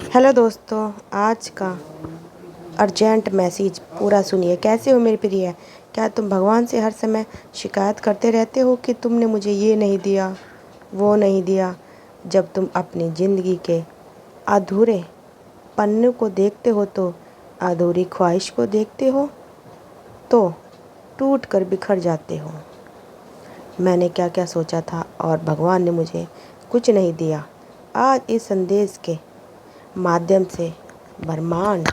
Hello दोस्तों, आज का अर्जेंट मैसेज पूरा सुनिए। कैसे हो मेरे प्रिय? क्या तुम भगवान से हर समय शिकायत करते रहते हो कि तुमने मुझे ये नहीं दिया, वो नहीं दिया? जब तुम अपनी ज़िंदगी के अधूरे पन्ने को देखते हो तो अधूरी ख्वाहिश को देखते हो तो टूट कर बिखर जाते हो। मैंने क्या क्या सोचा था और भगवान ने मुझे कुछ नहीं दिया। आज इस संदेश के माध्यम से ब्रह्मांड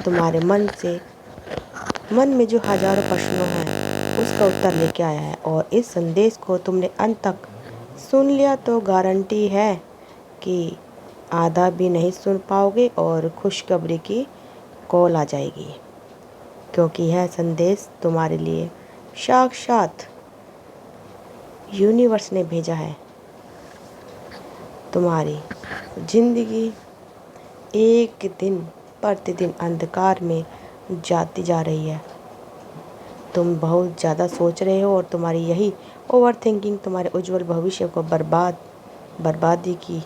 तुम्हारे मन में जो हजारों प्रश्नों हैं उसका उत्तर लेके आया है। और इस संदेश को तुमने अंत तक सुन लिया तो गारंटी है कि आधा भी नहीं सुन पाओगे और खुशखबरी की कॉल आ जाएगी, क्योंकि यह संदेश तुम्हारे लिए साक्षात यूनिवर्स ने भेजा है। तुम्हारी जिंदगी एक दिन प्रतिदिन अंधकार में जाती जा रही है। तुम बहुत ज़्यादा सोच रहे हो और तुम्हारी यही ओवर थिंकिंग तुम्हारे उज्जवल भविष्य को बर्बादी की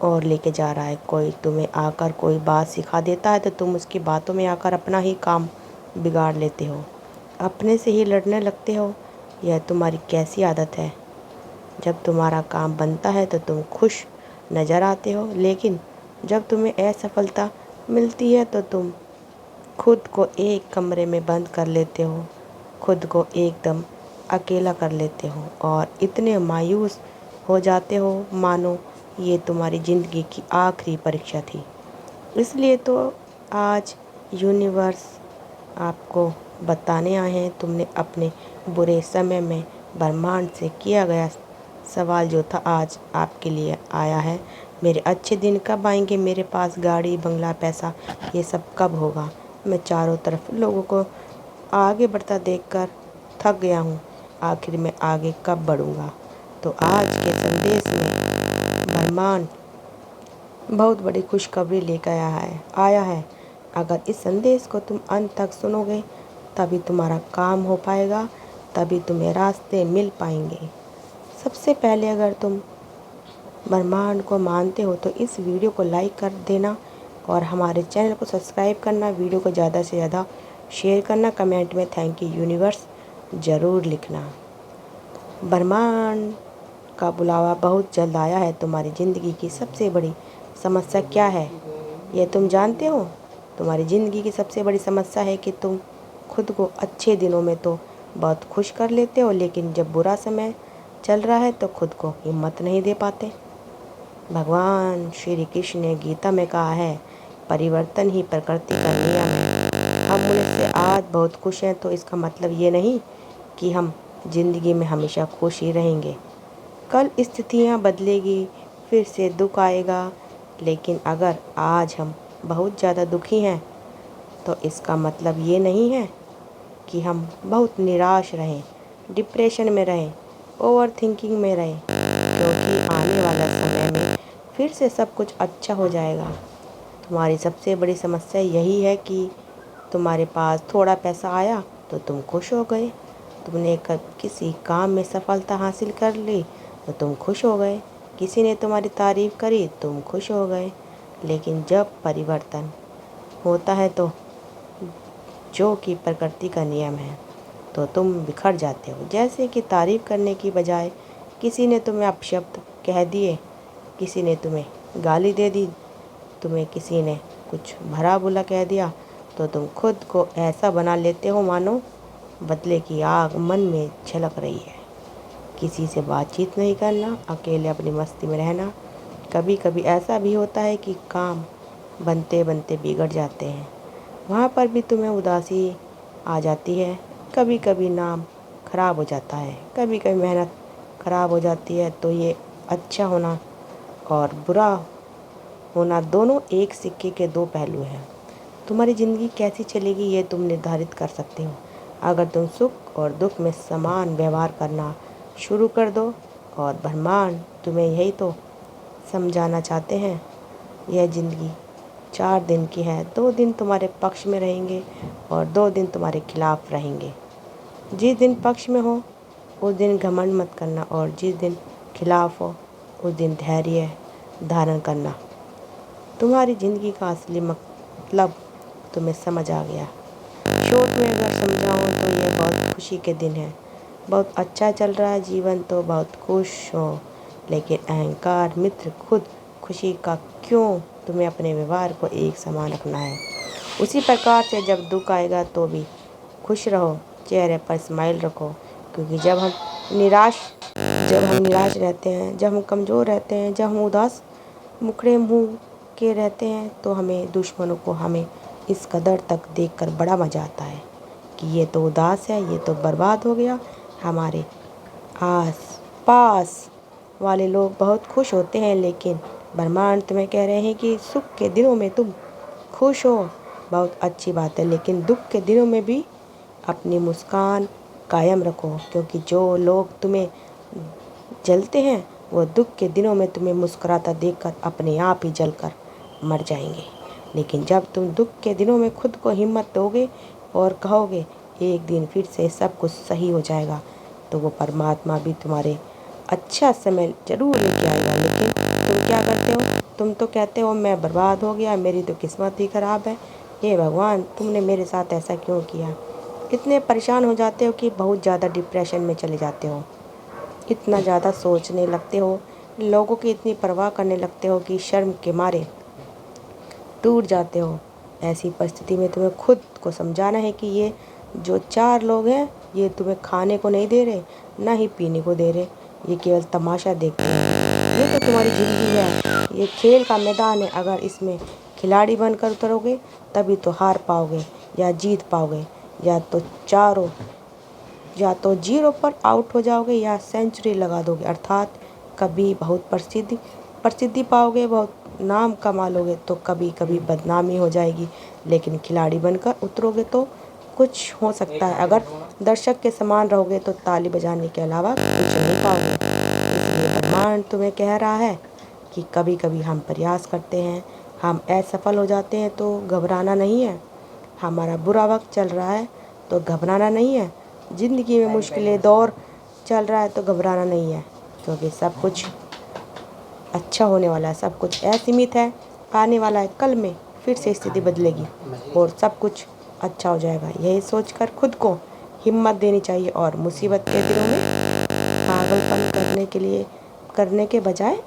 ओर लेके जा रहा है। कोई तुम्हें आकर कोई बात सिखा देता है तो तुम उसकी बातों में आकर अपना ही काम बिगाड़ लेते हो, अपने से ही लड़ने लगते हो। यह तुम्हारी कैसी आदत है? जब तुम्हारा काम बनता है तो तुम खुश नज़र आते हो, लेकिन जब तुम्हें असफलता मिलती है तो तुम खुद को एक कमरे में बंद कर लेते हो, खुद को एकदम अकेला कर लेते हो और इतने मायूस हो जाते हो मानो ये तुम्हारी ज़िंदगी की आखिरी परीक्षा थी। इसलिए तो आज यूनिवर्स आपको बताने आए हैं। तुमने अपने बुरे समय में ब्रह्मांड से किया गया सवाल जो था आज आपके लिए आया है। मेरे अच्छे दिन कब आएंगे? मेरे पास गाड़ी बंगला पैसा ये सब कब होगा? मैं चारों तरफ लोगों को आगे बढ़ता देखकर थक गया हूँ। आखिर मैं आगे कब बढ़ूँगा? तो आज के संदेश में ब्रह्मांड बहुत बड़ी खुशखबरी लेकर आया है। अगर इस संदेश को तुम अंत तक सुनोगे तभी तुम्हारा काम हो पाएगा, तभी तुम्हें रास्ते मिल पाएंगे। सबसे पहले अगर तुम ब्रह्मांड को मानते हो तो इस वीडियो को लाइक कर देना और हमारे चैनल को सब्सक्राइब करना, वीडियो को ज़्यादा से ज़्यादा शेयर करना, कमेंट में थैंक यू यूनिवर्स ज़रूर लिखना। ब्रह्मांड का बुलावा बहुत जल्द आया है। तुम्हारी ज़िंदगी की सबसे बड़ी समस्या क्या है ये तुम जानते हो? तुम्हारी ज़िंदगी की सबसे बड़ी समस्या है कि तुम खुद को अच्छे दिनों में तो बहुत खुश कर लेते हो, लेकिन जब बुरा समय चल रहा है तो खुद को हिम्मत नहीं दे पाते। भगवान श्री कृष्ण ने गीता में कहा है, परिवर्तन ही प्रकृति का नियम है। हम उनसे आज बहुत खुश हैं तो इसका मतलब ये नहीं कि हम जिंदगी में हमेशा खुश ही रहेंगे। कल स्थितियाँ बदलेगी, फिर से दुख आएगा। लेकिन अगर आज हम बहुत ज़्यादा दुखी हैं तो इसका मतलब ये नहीं है कि हम बहुत निराश रहें, डिप्रेशन में रहें, ओवर थिंकिंग में रहें, क्योंकि आने वाला समय में फिर से सब कुछ अच्छा हो जाएगा। तुम्हारी सबसे बड़ी समस्या यही है कि तुम्हारे पास थोड़ा पैसा आया तो तुम खुश हो गए, तुमने किसी काम में सफलता हासिल कर ली तो तुम खुश हो गए, किसी ने तुम्हारी तारीफ़ करी तुम खुश हो गए। लेकिन जब परिवर्तन होता है तो जो कि प्रकृति का नियम है तो तुम बिखर जाते हो। जैसे कि तारीफ़ करने की बजाय किसी ने तुम्हें अपशब्द कह दिए, किसी ने तुम्हें गाली दे दी, तुम्हें किसी ने कुछ भला बुरा कह दिया तो तुम खुद को ऐसा बना लेते हो मानो बदले की आग मन में झलक रही है। किसी से बातचीत नहीं करना, अकेले अपनी मस्ती में रहना। कभी कभी ऐसा भी होता है कि काम बनते बनते बिगड़ जाते हैं, वहाँ पर भी तुम्हें उदासी आ जाती है। कभी कभी नाम खराब हो जाता है, कभी कभी मेहनत खराब हो जाती है। तो ये अच्छा होना और बुरा होना दोनों एक सिक्के के दो पहलू हैं। तुम्हारी ज़िंदगी कैसी चलेगी ये तुम निर्धारित कर सकते हो। अगर तुम सुख और दुख में समान व्यवहार करना शुरू कर दो, और ब्रह्मांड तुम्हें यही तो समझाना चाहते हैं। यह ज़िंदगी 4 दिन की है, 2 दिन तुम्हारे पक्ष में रहेंगे और 2 दिन तुम्हारे खिलाफ रहेंगे। जिस दिन पक्ष में हो उस दिन घमंड मत करना, और जिस दिन खिलाफ हो उस दिन धैर्य धारण करना। तुम्हारी ज़िंदगी का असली मतलब तुम्हें समझ आ गया। शॉर्ट में अगर समझाऊँ तो ये बहुत खुशी के दिन है। बहुत अच्छा चल रहा है जीवन तो बहुत खुश हो, लेकिन अहंकार मित्र खुद खुशी का क्यों तुम्हें अपने व्यवहार को एक समान रखना है। उसी प्रकार से जब दुख आएगा तो भी खुश रहो, चेहरे पर स्माइल रखो, क्योंकि जब हम निराश रहते हैं, जब हम कमज़ोर रहते हैं, जब हम उदास मुखड़े मुँह के रहते हैं तो हमें दुश्मनों को हमें इस कदर तक देखकर बड़ा मज़ा आता है कि ये तो उदास है, ये तो बर्बाद हो गया। हमारे आस पास वाले लोग बहुत खुश होते हैं, लेकिन ब्रह्मांड तुम्हें कह रहे हैं कि सुख के दिनों में तुम खुश हो, बहुत अच्छी बात है, लेकिन दुख के दिनों में भी अपनी मुस्कान कायम रखो, क्योंकि जो लोग तुम्हें जलते हैं वो दुख के दिनों में तुम्हें मुस्कुराता देखकर अपने आप ही जलकर मर जाएंगे। लेकिन जब तुम दुख के दिनों में खुद को हिम्मत दोगे और कहोगे एक दिन फिर से सब कुछ सही हो जाएगा, तो वो परमात्मा भी तुम्हारे अच्छा समय ज़रूर लेके आएगा। लेकिन तुम क्या करते हो? तुम तो कहते हो मैं बर्बाद हो गया, मेरी तो किस्मत ही ख़राब है, हे भगवान तुमने मेरे साथ ऐसा क्यों किया। इतने परेशान हो जाते हो कि बहुत ज़्यादा डिप्रेशन में चले जाते हो, इतना ज़्यादा सोचने लगते हो, लोगों की इतनी परवाह करने लगते हो कि शर्म के मारे टूट जाते हो। ऐसी परिस्थिति में तुम्हें खुद को समझाना है कि ये जो 4 लोग हैं ये तुम्हें खाने को नहीं दे रहे, ना ही पीने को दे रहे, ये केवल तमाशा देखते हैं। ये तो तुम्हारी ज़िंदगी है, ये खेल का मैदान है। अगर इसमें खिलाड़ी बनकर उतरोगे तभी तो हार पाओगे या जीत पाओगे, या तो 0 पर आउट हो जाओगे या सेंचुरी लगा दोगे, अर्थात कभी बहुत प्रसिद्धि पाओगे, बहुत नाम कमा लोगे, तो कभी कभी बदनामी हो जाएगी। लेकिन खिलाड़ी बनकर उतरोगे तो कुछ हो सकता है। अगर दर्शक के समान रहोगे तो ताली बजाने के अलावा कुछ नहीं पाओगे। इसलिए ब्रह्मांड तुम्हें कह रहा है कि कभी कभी हम प्रयास करते हैं, हम असफल हो जाते हैं तो घबराना नहीं है। हमारा बुरा वक्त चल रहा है तो घबराना नहीं है। ज़िंदगी में मुश्किलें दौर चल रहा है तो घबराना नहीं है, क्योंकि सब कुछ अच्छा होने वाला है, सब कुछ असीमित है, आने वाला है, कल में फिर से स्थिति बदलेगी और सब कुछ अच्छा हो जाएगा। यही सोचकर खुद को हिम्मत देनी चाहिए और मुसीबत के दिनों में पागलपन करने के बजाय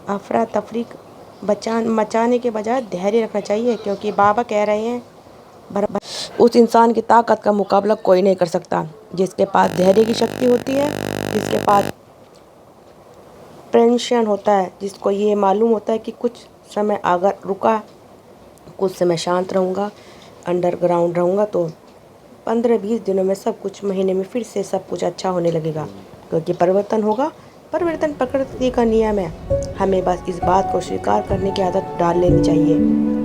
अफरा तफरी मचाने के बजाय धैर्य रखना चाहिए, क्योंकि बाबा कह रहे हैं उस इंसान की ताकत का मुकाबला कोई नहीं कर सकता जिसके पास धैर्य की शक्ति होती है, जिसके पास प्रेंशन होता है, जिसको ये मालूम होता है कि कुछ समय अगर रुका, कुछ समय शांत रहूँगा, अंडरग्राउंड रहूँगा तो 15-20 दिनों में सब कुछ, महीने में फिर से सब कुछ अच्छा होने लगेगा, क्योंकि परिवर्तन होगा। परिवर्तन प्रकृति का नियम है। हमें बस इस बात को स्वीकार करने की आदत डाल लेनी चाहिए।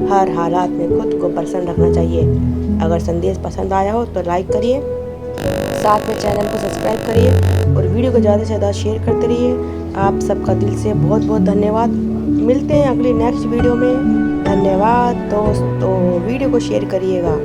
हर हालात में खुद को प्रसन्न रखना चाहिए। अगर संदेश पसंद आया हो तो लाइक करिए, साथ में चैनल को सब्सक्राइब करिए और वीडियो को ज़्यादा से ज़्यादा शेयर करते रहिए। आप सबका दिल से बहुत बहुत धन्यवाद। मिलते हैं अगली नेक्स्ट वीडियो में। धन्यवाद दोस्तों, वीडियो को शेयर करिएगा।